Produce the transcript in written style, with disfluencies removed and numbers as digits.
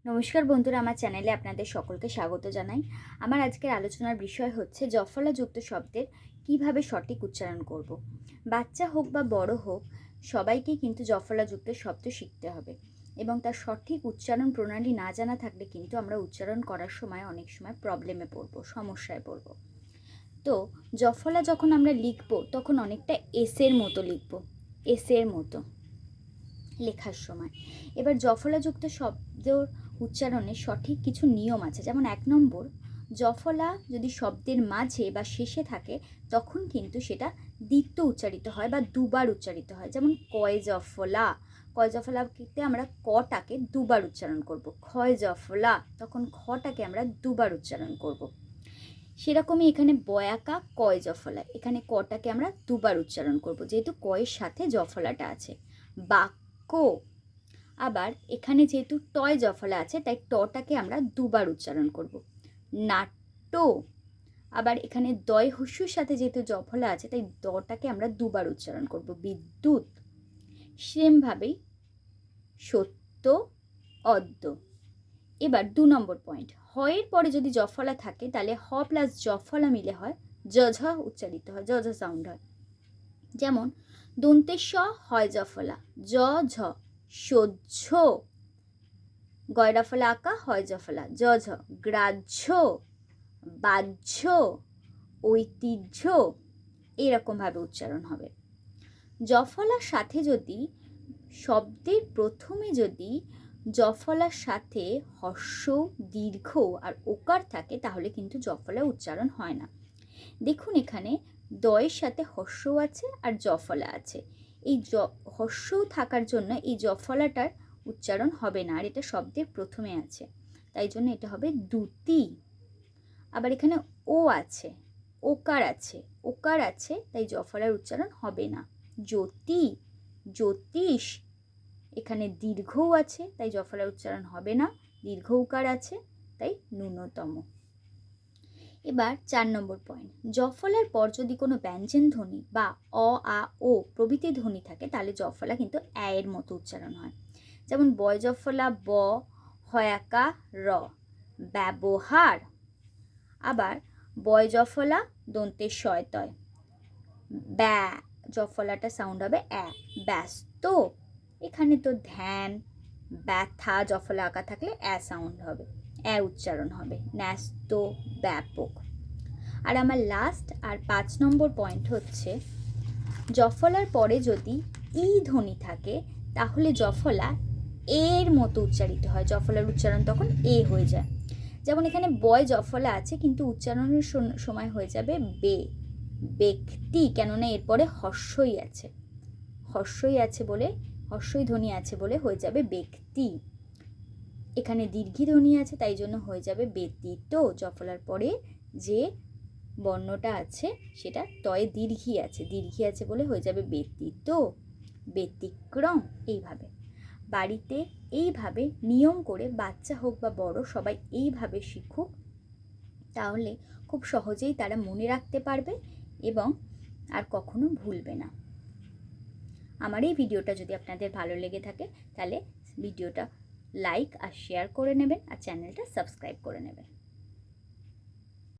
নমস্কার বন্ধুরা, আমার চ্যানেলে আপনাদের সকলকে স্বাগত জানাই। আমার আজকের আলোচনার বিষয় হচ্ছে জফলাযুক্ত শব্দের কিভাবে সঠিক উচ্চারণ করব। বাচ্চা হোক বা বড় হোক, সবাইকেই কিন্তু জফলাযুক্ত শব্দ শিখতে হবে এবং তার সঠিক উচ্চারণ প্রণালী না জানা থাকলে কিন্তু আমরা উচ্চারণ করার সময় অনেক সময় প্রবলেমে পড়ব, সমস্যায় পড়ব। তো জফলা যখন আমরা লিখব তখন অনেকটা এসের মতো লিখব, এসের মতো লেখার সময়। এবার জফলাযুক্ত শব্দর উচ্চারণে সঠিক কিছু নিয়ম আছে। যেমন 1 নম্বর, জফলা যদি শব্দের মাঝে বা শেষে থাকে তখন কিন্তু সেটা দ্বিত্ব উচ্চারিত হয় বা দুবার উচ্চারিত হয়। যেমন কয় জফলা, কয় জফলাতে আমরা কটাকে দুবার উচ্চারণ করব। ক্ষয় জফলা, তখন খটাকে আমরা দুবার উচ্চারণ করব। সেরকমই এখানে বয়াকা কয় জফলা, এখানে কটাকে আমরা দুবার উচ্চারণ করব যেহেতু কয়ের সাথে জফলাটা আছে। বাক্য, আবার এখানে যেহেতু টয় জফলা আছে তাই টটাকে আমরা দুবার উচ্চারণ করব। নাট্য, আবার এখানে দয় হস্যুর সাথে যেহেতু জফলা আছে তাই দটাকে আমরা দুবার উচ্চারণ করব। বিদ্যুৎ, সেমভাবেই সত্য, অদ্য। এবার 2 নম্বর পয়েন্ট, হয়ের পরে যদি জফলা থাকে তাহলে হ প্লাস জফলা মিলে হয় জঝ উচ্চারিত হয়, জঝ সাউন্ড হয়। যেমন দন্তেশ হয় জফলা, জ ঝ। সহ্য, গয়রাফলা আঁকা হয় জফলা, জ ঝ। গ্রাহ্য, বাহ্য, ঐতিহ্য, এরকমভাবে উচ্চারণ হবে। জফলার সাথে যদি শব্দের প্রথমে যদি জফলার সাথে হর্ষ, দীর্ঘ আর ওকার থাকে তাহলে কিন্তু জফলা উচ্চারণ হয় না। দেখুন এখানে দয়ের সাথে হর্ষ আছে আর জফলা আছে। এই হর্ষ থাকার জন্য এই জফলাটার উচ্চারণ হবে না, আর এটা শব্দের প্রথমে আছে, তাই জন্য এটা হবে দ্যুতি। আবার এখানে ও আছে, ওকার আছে, ওকার আছে, তাই জফলার উচ্চারণ হবে না। জ্যোতি, জ্যোতিষ, এখানে দীর্ঘও আছে তাই জফলার উচ্চারণ হবে না, দীর্ঘ উকার আছে তাই ন্যূনতম। এবার 4 নম্বর পয়েন্ট, জফলার পর যদি কোনো ব্যঞ্জন ধ্বনি বা অ, আ, ও প্রভৃতি ধ্বনি থাকে তাহলে জফলা কিন্তু অ্যা এর মতো উচ্চারণ হয়। যেমন বয় জফলা ব, হয়াকা র, ব্যবহার। আবার বয় জফলা দন্তে শয় তয়, ব্যা জফলাটা সাউন্ড হবে অ্যা, ব্যস্ত। এখানে তো ধ্যান, ব্যথা জফলা আঁকা থাকলে অ্যা সাউন্ড হবে, অ্যা উচ্চারণ হবে, ন্যস্ত, ব্যাপক। আর আমার লাস্ট আর 5 নম্বর পয়েন্ট হচ্ছে, জফলার পরে যদি ই ধ্বনি থাকে তাহলে জফলা এর মতো উচ্চারিত হয়, জফলার উচ্চারণ তখন এ হয়ে যায়। যেমন এখানে বয় জফলা আছে কিন্তু উচ্চারণের সময় হয়ে যাবে বে, ব্যক্তি, কেননা এরপরে হর্ষই আছে, হর্ষই আছে বলে, হর্ষই ধ্বনি আছে বলে হয়ে যাবে ব্যক্তি। এখানে দীর্ঘী ধ্বনি আছে তাই জন্য হয়ে যাবে ব্যতীত, জফলার পরে যে বর্ণটা আছে সেটা তয়ে দীর্ঘী আছে, দীর্ঘী আছে বলে হয়ে যাবে ব্যতীত, ব্যতিক্রম। এইভাবে বাড়িতে এইভাবে নিয়ম করে বাচ্চা হোক বা বড় সবাই এইভাবে শিখুক, তাহলে খুব সহজেই তারা মনে রাখতে পারবে এবং আর কখনো ভুলবে না। আমার এই ভিডিওটা যদি আপনাদের ভালো লেগে থাকে তাহলে ভিডিওটা লাইক আর শেয়ার করে নেবেন আর চ্যানেলটা সাবস্ক্রাইব করে নেবেন।